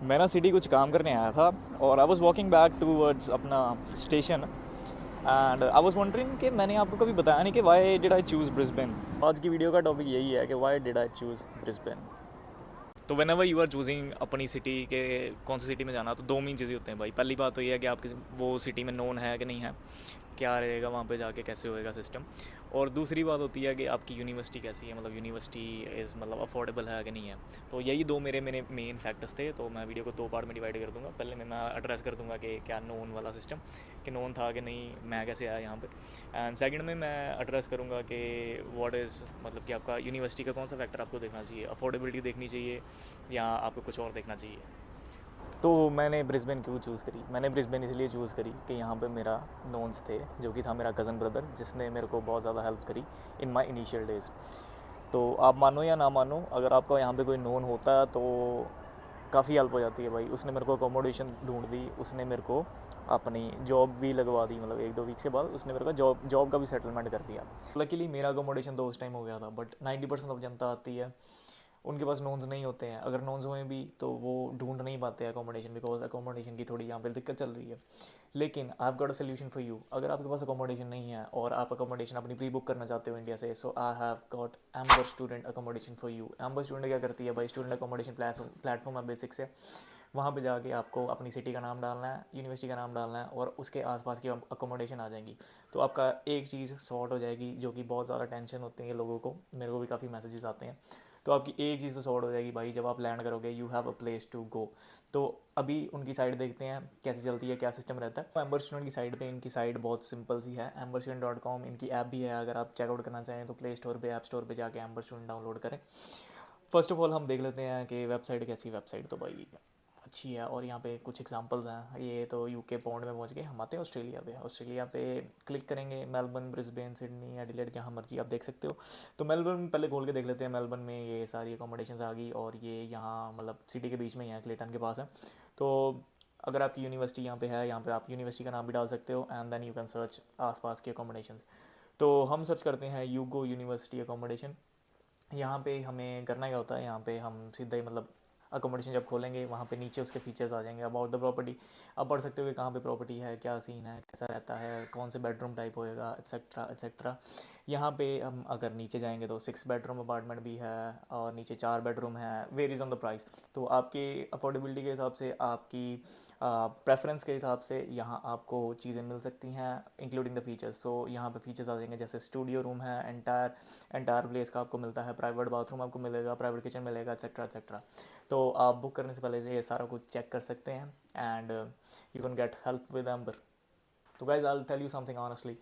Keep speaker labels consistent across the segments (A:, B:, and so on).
A: मैं ना सिटी कुछ काम करने आया था और I was walking back towards अपना station and I was wondering कि मैंने आपको कभी बताया नहीं कि why did I choose Brisbane. आज की वीडियो का टॉपिक यही है कि why did I choose Brisbane. तो whenever you are choosing अपनी सिटी के कौन सी सिटी में जाना, तो दो मेन चीज़ें होते हैं भाई। पहली बात तो ये है कि आपकी वो सिटी में नोन है कि नहीं है, क्या रहेगा वहाँ पे जाके, कैसे होएगा सिस्टम। और दूसरी बात होती है कि आपकी यूनिवर्सिटी कैसी है, मतलब यूनिवर्सिटी इज़ मतलब अफोर्डेबल है कि नहीं है। तो यही दो मेरे मेरे मेन फैक्टर्स थे। तो मैं वीडियो को दो पार्ट में डिवाइड कर दूंगा। पहले मैं एड्रेस कर दूंगा कि क्या नोन वाला सिस्टम, कि नोन था कि नहीं, मैं कैसे आया यहाँ पे। एंड सेकंड में मैं एड्रेस करूँगा कि व्हाट इज़ मतलब कि आपका यूनिवर्सिटी का कौन सा फैक्टर आपको देखना चाहिए, अफोर्डेबिलिटी देखनी चाहिए या आपको कुछ और देखना चाहिए। तो मैंने ब्रिस्बेन क्यों चूज़ करी? मैंने ब्रिस्बेन इसलिए चूज़ करी कि यहाँ पे मेरा नोन्स थे, जो कि था मेरा कज़न ब्रदर, जिसने मेरे को बहुत ज़्यादा हेल्प करी इन माई इनिशियल डेज़। तो आप मानो या ना मानो, अगर आपका यहाँ पे कोई नोन होता है तो काफ़ी हेल्प हो जाती है भाई। उसने मेरे को अकोमोडेशन ढूंढ दी, उसने मेरे को अपनी जॉब भी लगवा दी, मतलब एक दो वीक से बाद उसने मेरे को जॉब का भी सेटलमेंट कर दिया। लकीली मेरा अकोमोडेशन तो उस टाइम हो गया था, बट 90% ऑफ जनता आती है उनके पास नोन्स नहीं होते हैं। अगर नोन्स हुए भी तो वो ढूंढ नहीं पाते अकोमोडेशन, बिकॉज अकोमोडेशन की थोड़ी यहाँ पे दिक्कत चल रही है। लेकिन आई have got a solution for you. अगर आपके पास अकोमोडेशन नहीं है और आप अकोमोडेशन अपनी प्री बुक करना चाहते हो इंडिया से, so I have got Amber student accommodation for you. Amber student क्या करती है भाई? स्टूडेंट अकोमोडेशन प्लेटफॉर्म है बेसिक से। वहाँ पे जाके आपको अपनी सिटी का नाम डालना है, यूनिवर्सिटी का नाम डालना है और उसके आसपास की अकोमोडेशन आ जाएंगी। तो आपका एक चीज़ सॉर्ट हो जाएगी, जो कि बहुत ज़्यादा टेंशन होती है लोगों को, मेरे को भी काफ़ी मैसेजेस आते हैं। तो आपकी एक चीज़ तो सॉर्ट हो जाएगी भाई, जब आप लैंड करोगे you have a place to go. तो अभी उनकी साइड देखते हैं कैसे चलती है, क्या सिस्टम रहता है। एम्बर स्टूडेंट की साइड पे इनकी साइड बहुत सिंपल सी है, amberstudent.com। इनकी ऐप भी है, अगर आप चेकआउट करना चाहें तो प्ले स्टोर पे, ऐप स्टोर पे जाके एम्बर स्टूडेंट डाउनलोड करें। फर्स्ट ऑफ ऑल हम देख लेते हैं कि वेबसाइट कैसी। वेबसाइट तो भाई अच्छी है, और यहाँ पे कुछ एग्जांपल्स हैं। ये तो यूके पाउंड में पहुँच गए, हम आते हैं ऑस्ट्रेलिया पे। ऑस्ट्रेलिया पे क्लिक करेंगे, मेलबर्न, ब्रिस्बेन, सिडनी, एडिलेड, जहाँ मर्जी आप देख सकते हो। तो मेलबर्न पहले खोल के देख लेते हैं। मेलबर्न में ये सारी अकोमोडेशंस आ गई, और ये यहाँ मतलब सिटी के बीच में ही है, क्लेटन के पास है। तो अगर आपकी यूनिवर्सिटी यहाँ पे है, यहाँ पे आप यूनिवर्सिटी का नाम भी डाल सकते हो, and then you can search आसपास के अकोमोडेशंस। तो हम सर्च करते हैं यूगो यूनिवर्सिटी अकोमोडेशन। यहाँ पे हमें करना क्या होता है, यहाँ पे हम सीधा ही मतलब अकोमोडेशन जब खोलेंगे, वहाँ पे नीचे उसके फीचर्स आ जाएंगे, अबाउट द प्रॉपर्टी। आप पढ़ सकते हो कि कहाँ पे प्रॉपर्टी है, क्या सीन है, कैसा रहता है, कौन से बेडरूम टाइप होएगा, एट्सेट्रा एट्सेट्रा। यहाँ पे हम अगर नीचे जाएंगे तो 6 बेडरूम अपार्टमेंट भी है, और नीचे 4 बेडरूम है। Varies on the price. तो आपकी अफोर्डेबिलिटी के हिसाब से, आपकी प्रेफरेंस के हिसाब से यहाँ आपको चीज़ें मिल सकती हैं, इंक्लूडिंग द फीचर्स। सो यहाँ पे फीचर्स आ जाएंगे, जैसे स्टूडियो रूम है, एंटायर प्लेस का आपको मिलता है, प्राइवेट बाथरूम आपको मिलेगा, प्राइवेट किचन मिलेगा, एक्सेट्रा एक्सेट्रा। तो आप बुक करने से पहले ये सारा कुछ चेक कर सकते हैं, and you can get help with Amber. तो guys I tell you something honestly,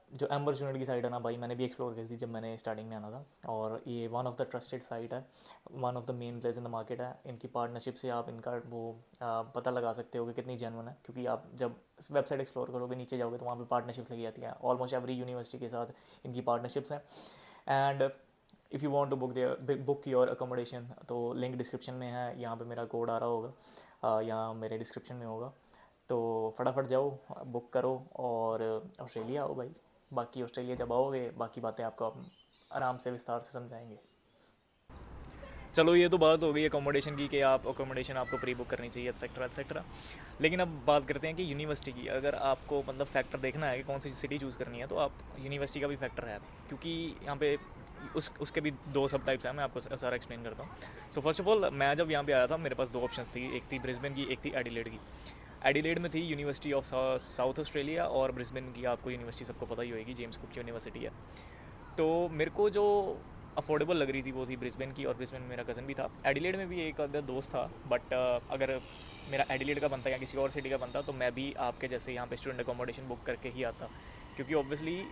A: जो एम्बर स्टूडेंट की साइट है ना भाई, मैंने भी एक्सप्लोर करी थी जब मैंने स्टार्टिंग में आना था, और ये one of the trusted site है, one of the main place in the market है। इनकी पार्टनरशिप से आप इनका वो पता लगा सकते हो कि कितनी जेन्युइन है, क्योंकि आप जब वेबसाइट एक्सप्लोर करोगे, नीचे जाओगे तो वहाँ पे पार्टनरशिप लगी जाती है। ऑलमोस्ट एवरी यूनिवर्सिटी के साथ इनकी पार्टनरशिप्स हैं। And if you want to book your accommodation, तो लिंक डिस्क्रिप्शन में है, यहाँ पे मेरा कोड आ रहा होगा, यहाँ मेरे डिस्क्रिप्शन में होगा। तो फटाफट जाओ, बुक करो और ऑस्ट्रेलिया आओ भाई। बाकी ऑस्ट्रेलिया जब आओगे, बाकी बातें आपको हम आराम से विस्तार से समझाएंगे। चलो ये तो बात हो गई अकोमोडेशन की, कि आप अकोमोडेशन आपको प्री बुक करनी चाहिए, एक्सेट्रा एक्सेट्रा। लेकिन अब बात करते हैं कि यूनिवर्सिटी की। अगर आपको मतलब फैक्टर देखना है कि कौन सी सिटी चूज़ करनी है, तो आप यूनिवर्सिटी का भी फैक्टर है, क्योंकि यहाँ पे उसके भी दो सब टाइप्स हैं। मैं आपको सारा एक्सप्लेन करता हूँ। सो फर्स्ट ऑफ ऑल, मैं जब यहाँ पे आया था, मेरे पास दो ऑप्शंस थी, एक थी ब्रिस्बेन की, एक थी एडिलेड की। एडिलेड में थी यूनिवर्सिटी ऑफ साउथ ऑस्ट्रेलिया, और ब्रिस्बेन की आपको यूनिवर्सिटी सबको पता ही होगी, जेम्स कुक यूनिवर्सिटी है। तो मेरे को जो अफोर्डेबल लग रही थी वो थी ब्रिस्बेन की, और ब्रिस्बेन में मेरा कज़न भी था। एडिलेड में भी एक अदर दोस्त था, बट अगर मेरा एडिलेड का बनता या किसी और सिटी का बनता, तो मैं भी आपके जैसे यहाँ पे स्टूडेंट अकोमोडेशन बुक करके ही आता, क्योंकि ऑब्वियसली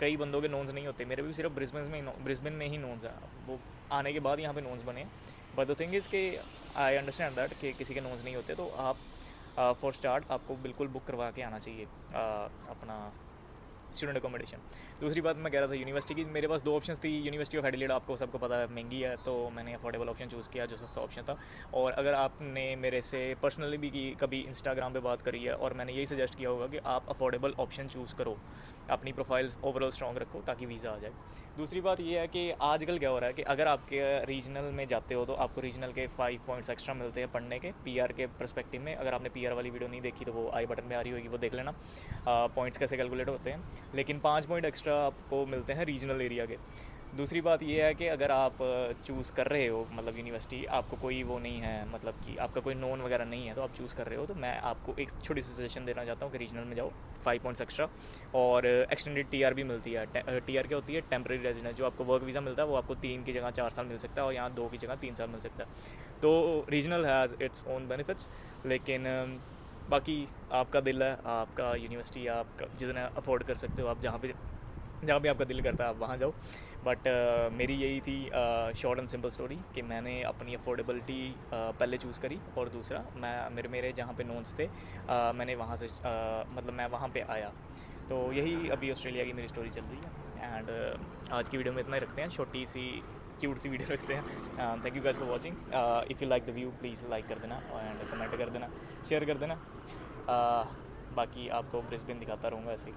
A: कई बंदों के नोन्स नहीं होते। मेरे भी सिर्फ ब्रिस्बेन में ही नोन्स हैं, वो आने के बाद यहाँ पे नोन्स बने। बट द थिंग इज़ कि आई अंडरस्टैंड दैट कि किसी के नोन्स नहीं होते, तो आप फॉर स्टार्ट आपको बिल्कुल बुक करवा के आना चाहिए अपना स्टूडेंट अकोमोडेशन। दूसरी बात मैं कह रहा था यूनिवर्सिटी की, मेरे पास दो ऑप्शन थी। यूनिवर्सिटी ऑफ एडिलेड आपको सबको पता है महंगी है, तो मैंने अफोर्डेबल ऑप्शन चूज़ किया जो सस्ता ऑप्शन था। और अगर आपने मेरे से पर्सनली भी की कभी इंस्टाग्राम पे बात करी है, और मैंने यही सजेस्ट किया होगा कि आप अफोर्डेबल ऑप्शन चूज़ करो, अपनी प्रोफाइल ओवरऑल स्ट्रॉन्ग रखो ताकि वीज़ा आ जाए। दूसरी बात ये है कि आजकल क्या हो रहा है कि अगर आपके रीजनल में जाते हो तो आपको रीजनल के 5 पॉइंट्स एक्स्ट्रा मिलते हैं पढ़ने के पीआर के पर्सपेक्टिव में। अगर आपने पीआर वाली वीडियो नहीं देखी तो वो आई बटन में आ रही होगी, वो देख लेना पॉइंट्स कैसे कैलकुलेट होते हैं। लेकिन 5 पॉइंट एक्स्ट्रा आपको मिलते हैं रीजनल एरिया के। दूसरी बात ये है कि अगर आप चूज़ कर रहे हो मतलब यूनिवर्सिटी, आपको कोई वो नहीं है, मतलब कि आपका कोई नोन वगैरह नहीं है, तो आप चूज़ कर रहे हो, तो मैं आपको एक छोटी सी सजेशन देना चाहता हूँ कि रीजनल में जाओ, 5 पॉइंट्स एक्स्ट्रा। और एक्सटेंडेड टीआर भी मिलती है। टीआर क्या होती है? Temporary residence. जो आपको वर्क वीज़ा मिलता है वो आपको 3 की जगह 4 साल मिल सकता है, और यहाँ 2 की जगह 3 साल मिल सकता है। तो regional has its own benefits. लेकिन बाकी आपका दिल है, आपका यूनिवर्सिटी, आप जितना अफोर्ड कर सकते हो, आप जहाँ भी आपका दिल करता है आप वहाँ जाओ। बट मेरी यही थी शॉर्ट एंड सिंपल स्टोरी कि मैंने अपनी अफोर्डेबिलिटी पहले चूज़ करी, और दूसरा मेरे जहाँ पे नोन्स थे मैंने वहाँ से मतलब मैं वहाँ पे आया। तो यही अभी ऑस्ट्रेलिया की मेरी स्टोरी चल रही है। एंड आज की वीडियो में इतना ही रखते हैं, छोटी सी क्यूट सी वीडियो रखते हैं। Thank you guys for watching. If you like the view please like कर देना एंड कमेंट कर देना, शेयर कर देना। बाकी आपको ब्रिस्बेन दिखाता रहूँगा ऐसे ही।